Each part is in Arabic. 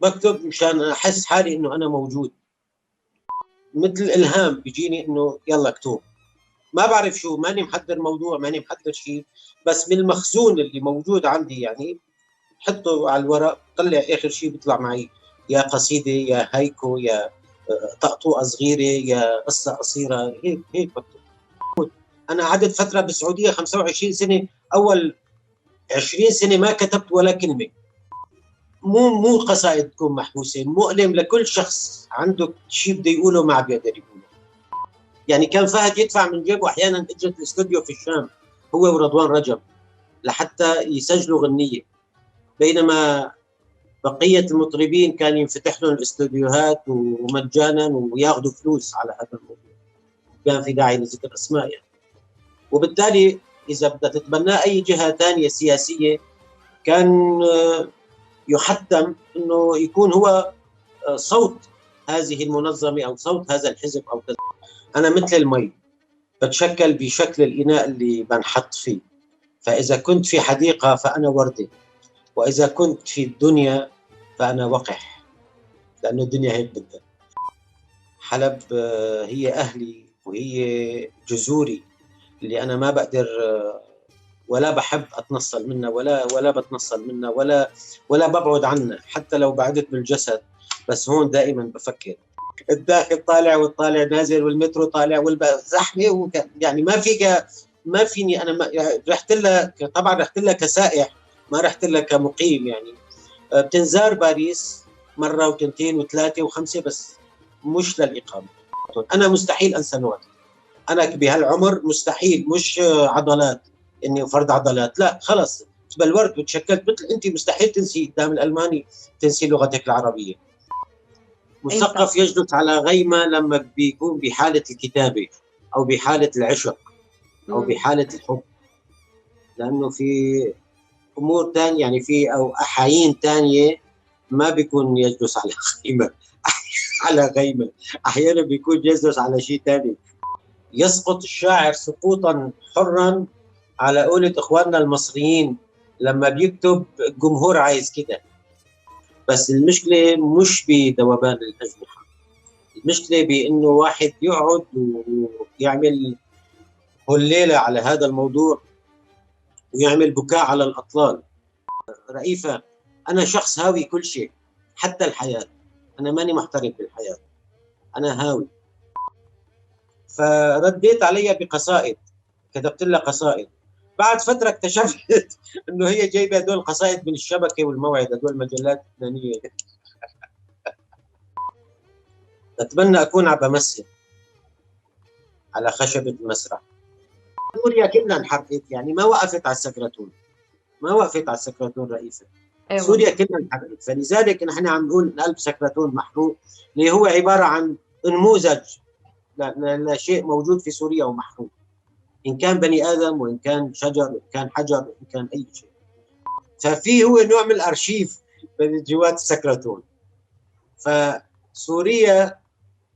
بكتب مشان احس حالي انه انا موجود، مثل الالهام بيجيني انه يلا اكتب. ما بعرف شو، ماني محضر موضوع، ماني محضر شيء، بس من المخزون اللي موجود عندي يعني حطه على الورق، طلع اخر شيء بيطلع معي يا قصيده يا هيكو يا طقطوقه صغيره يا قصه قصيره، هيك هيك بكتب. انا قعدت فتره بالسعوديه 25 سنه، اول 20 سنه ما كتبت ولا كلمه. مو قصائد تكون محبوسه، مؤلم لكل شخص عنده شيء بده يقوله ما عم بيقدر يقوله. يعني كان فهد يدفع من جيبه احيانا اجره الاستوديو في الشام هو ورضوان رجب لحتى يسجلوا غنيه، بينما بقيه المطربين كان ينفتح لهم الاستوديوهات ومجانا وياخذوا فلوس على هذا الموضوع. كان في داعي لذكر اسماء يعني. وبالتالي اذا بدها تتبناه اي جهه ثانيه سياسيه كان يحتم انه يكون هو صوت هذه المنظمه او صوت هذا الحزب او كذا. انا مثل المي بتشكل بشكل الاناء اللي بنحط فيه، فاذا كنت في حديقه فانا ورده، واذا كنت في الدنيا فانا وقح، لانه الدنيا هيك بدها. حلب هي اهلي وهي جذوري اللي انا ما بقدر ولا بحب اتنصل منها ولا بتنصل منها ولا ببعد عنها، حتى لو بعدت بالجسد. بس هون دائما بفكر الداخل طالع والطالع نازل والمترو طالع زحمه، يعني ما فيني انا يعني رحت لها طبعا، رحت لها كسائح، ما رحت لها كمقيم يعني. بتنزار باريس مره وتنتين وثلاثه وخمسه، بس مش للاقامه. انا مستحيل انسى نواتي، انا بهالعمر مستحيل، مش عضلات اني فرد عضلات، لا خلص تبلورت وتشكلت. مثل انت مستحيل تنسي قدام الالماني تنسي لغتك العربيه. مثقف يجلس على غيمه لما بيكون بحاله الكتابه او بحاله العشق او بحاله الحب، لانه في امور ثانيه يعني في او احايين ثانيه ما بيكون يجلس على غيمه على غيمه، احيانا بيكون يجلس على شيء ثاني. يسقط الشاعر سقوطا حرا على قولة اخواننا المصريين لما بيكتب الجمهور عايز كده. بس المشكله مش بذوبان الاجنحه، المشكله بانه واحد يقعد ويعمل هليله على هذا الموضوع ويعمل بكاء على الاطلال. رئيفه، انا شخص هاوي كل شيء حتى الحياه، انا ماني محترف بالحياه، انا هاوي. فرديت عليها بقصائد، كتبت لها قصائد. بعد فتره اكتشفت انه هي جايبه هدول القصائد من الشبكه والموعد، هدول المجلات اللبنانيه. بتمنى اكون عم بمثل على خشبه المسرح. سوريا كلها انحرقت، يعني ما وقفت على السكرتون، ما وقفت على السكرتون رئيسا. سوريا كلها انحرقت، فلذلك نحن عم نقول قلب سكرتون محروق، اللي هو عباره عن نموذج لشيء موجود في سوريا ومحروق، ان كان بني ادم وان كان شجر وان كان حجر وان كان اي شيء. ففي هو نوع من الارشيف جوات السكرتون. فسوريا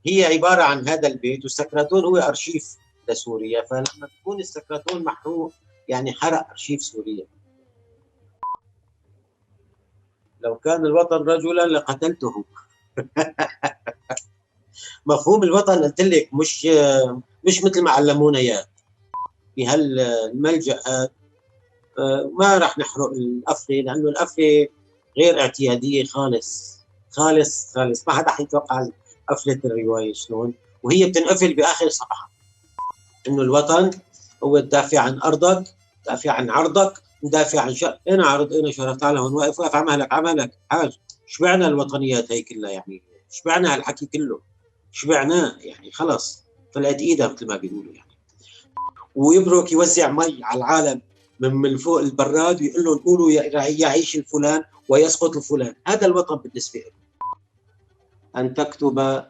هي عباره عن هذا البيت، والسكرتون هو ارشيف لسوريا، فلما تكون السكرتون محروق يعني حرق ارشيف سوريا. لو كان الوطن رجلا لقتلته. مفهوم الوطن قلت لك مش مثل ما علمونا اياه بهالملجأ. ما راح نحرق القفله، لانه القفله غير اعتياديه خالص خالص خالص. ما حدا حيتوقع قفله الروايه شلون، وهي بتنقفل باخر صفحه انه الوطن هو تدافع عن ارضك، تدافع عن عرضك، تدافع عن اين عرض اين شرف، تعال هون واقف واقف عملك عملك حاج. شبعنا الوطنيات هي كلها يعني، شبعنا هالحكي كله، شبعناه يعني خلص طلعت ايدها مثل ما بيقولوا يعني. ويبرك يوزع مي على العالم من فوق البراد ويقول لهم قولوا يعيش الفلان ويسقط الفلان. هذا الوطن بالنسبه له. ان تكتب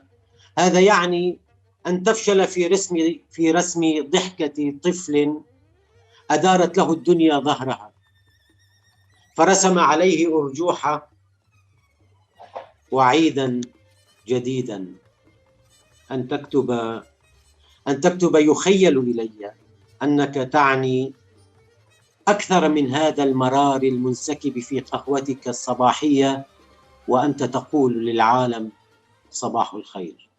هذا يعني ان تفشل في رسم ضحكه طفل ادارت له الدنيا ظهرها فرسم عليه ارجوحه وعيدا جديدا. ان تكتب يخيل الي انك تعني أكثر من هذا المرار المنسكب في قهوتك الصباحية وأنت تقول للعالم صباح الخير.